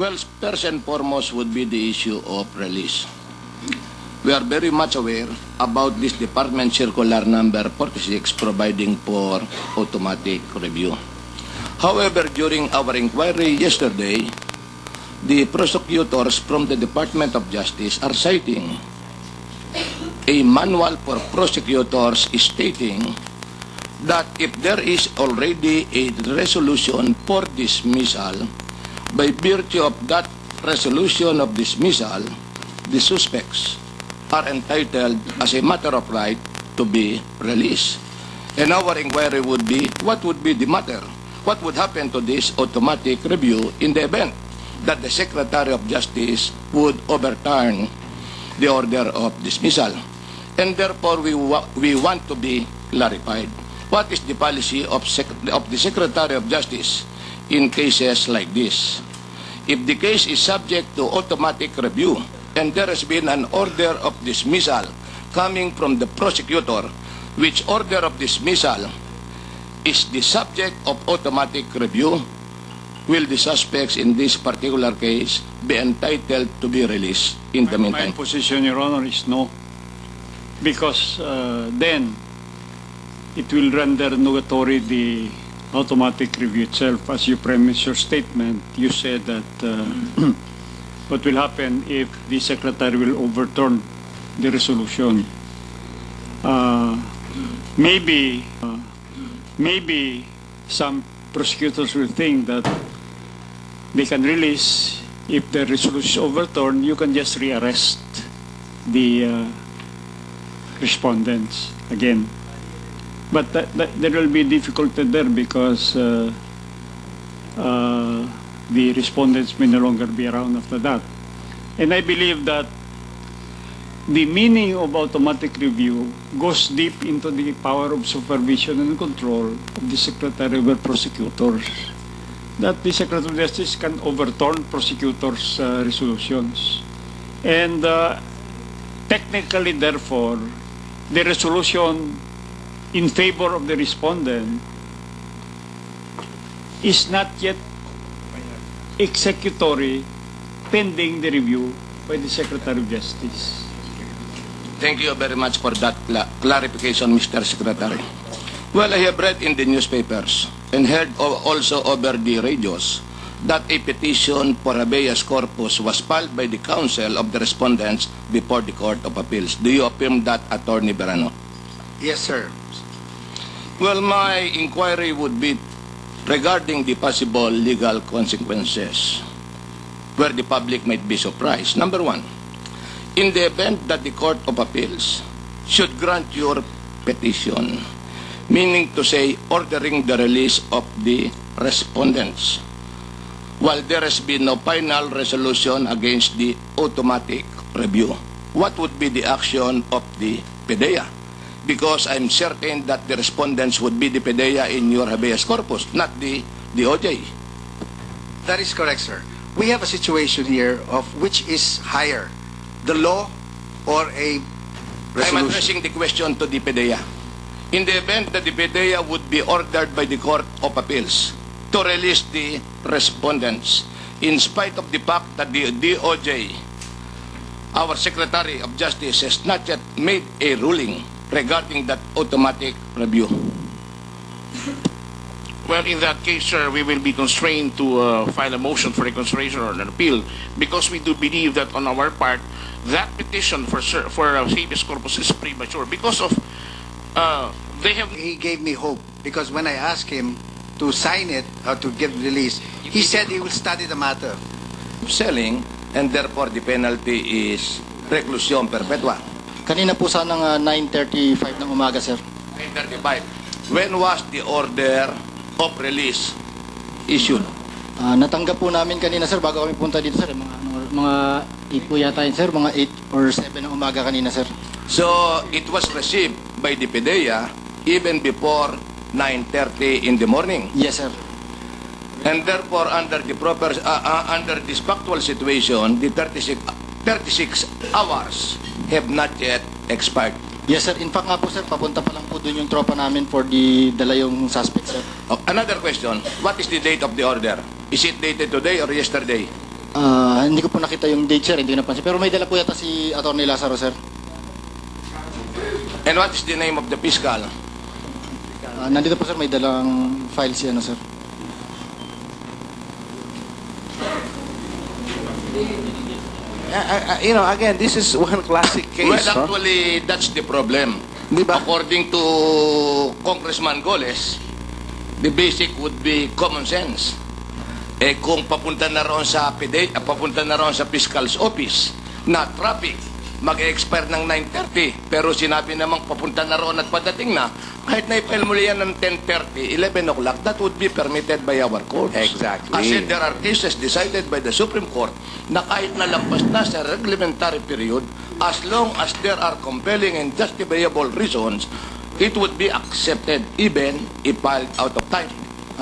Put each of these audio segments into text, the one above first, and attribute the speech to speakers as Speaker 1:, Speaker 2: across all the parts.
Speaker 1: Well, first and foremost would be the issue of release. We are very much aware about this Department Circular number 46 providing for automatic review. However, during our inquiry yesterday, the prosecutors from the Department of Justice are citing a manual for prosecutors stating that if there is already a resolution for dismissal, by virtue of that resolution of dismissal, the suspects are entitled as a matter of right to be released. And our inquiry would be, what would be the matter? What would happen to this automatic review in the event that the Secretary of Justice would overturn the order of dismissal? And therefore, we want to be clarified. What is the policy of the Secretary of Justice in cases like this? If the case is subject to automatic review and there has been an order of dismissal coming from the prosecutor, which order of dismissal is the subject of automatic review, will the suspects in this particular case be entitled to be released in the meantime?
Speaker 2: My position, Your Honor, is no. Because then it will render nugatory the automatic review itself. As you premise your statement, you said that what will happen if the Secretary will overturn the resolution. Maybe some prosecutors will think that they can release if the resolution is overturned. You can just rearrest the respondents again. But there will be difficulty there because the respondents may no longer be around after that. And I believe that the meaning of automatic review goes deep into the power of supervision and control of the Secretary of Prosecutors. That the Secretary of Justice can overturn prosecutors' resolutions. And technically, therefore, the resolution in favor of the respondent is not yet executory pending the review by the Secretary of Justice.
Speaker 1: Thank you very much for that clarification, Mr. Secretary. Well, I have read in the newspapers and heard also over the radios that a petition for habeas corpus was filed by the counsel of the respondents before the Court of Appeals. Do you affirm that, Attorney Verano?
Speaker 3: Yes, sir.
Speaker 1: Well, my inquiry would be regarding the possible legal consequences where the public might be surprised. Number one, in the event that the Court of Appeals should grant your petition, meaning to say ordering the release of the respondents, while there has been no final resolution against the automatic review, what would be the action of the PDEA? Because I'm certain that the respondents would be the PDEA in your habeas corpus, not the DOJ.
Speaker 3: That is correct, sir. We have a situation here of which is higher, the law or a resolution.
Speaker 1: I'm addressing the question to the PDEA. In the event that the PDEA would be ordered by the Court of Appeals to release the respondents, in spite of the fact that the DOJ, our Secretary of Justice, has not yet made a ruling regarding that automatic review.
Speaker 4: Well, in that case, sir, we will be constrained to file a motion for reconsideration or an appeal because we do believe that on our part, that petition for habeas corpus is premature because of they have.
Speaker 3: He gave me hope because when I asked him to sign it or to give release, he said he will study the matter.
Speaker 1: Selling, and therefore the penalty is reclusion perpetua.
Speaker 5: Kanina po sanang 9:35 ng umaga, sir.
Speaker 1: 9:35. When was the order of release issued?
Speaker 5: Natanggap po namin kanina, sir, bago kami punta dito, sir. Mga 8 po yata yun, sir. Mga 8 or 7 ng umaga kanina, sir.
Speaker 1: So, it was received by the PDEA even before 9:30 in the morning.
Speaker 5: Yes, sir.
Speaker 1: And therefore, under the proper, under this factual situation, the 36 hours have not yet expired.
Speaker 5: Yes, sir. In fact nga po, sir, papunta pa lang po dun yung tropa namin for dala yung suspect, sir.
Speaker 1: Another question, what is the date of the order? Is it dated today or yesterday?
Speaker 5: Hindi ko po nakita yung date, sir. Hindi ko napansin. Pero may dala po yata si Atty. Lazaro, sir.
Speaker 1: And what is the name of the fiscal?
Speaker 5: Nandito po, sir. May dalang file si ano, sir.
Speaker 6: You know, again, this is one classic case.
Speaker 1: Well,
Speaker 6: huh?
Speaker 1: actually, that's the problem.
Speaker 6: Di ba?
Speaker 1: According to Congressman Goles, the basic would be common sense. Eh kung papunta na roon sa papunta na roon sa fiscal's office na traffic, mag-expire ng 9:30, pero sinabi namang papunta na roon at padating na, kahit na-file mo yan ng 10:30, 11 o'clock, that would be permitted by our courts.
Speaker 6: Exactly.
Speaker 1: Kasi there are cases decided by the Supreme Court na kahit na lampas na sa reglementary period, as long as there are compelling and justifiable reasons, it would be accepted even if filed out of time.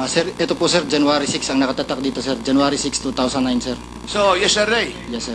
Speaker 5: Sir, ito po, sir. January 6 ang nakatatak dito, sir. January 6, 2009, sir.
Speaker 1: So, yes, sir, Ray.
Speaker 5: Yes, sir.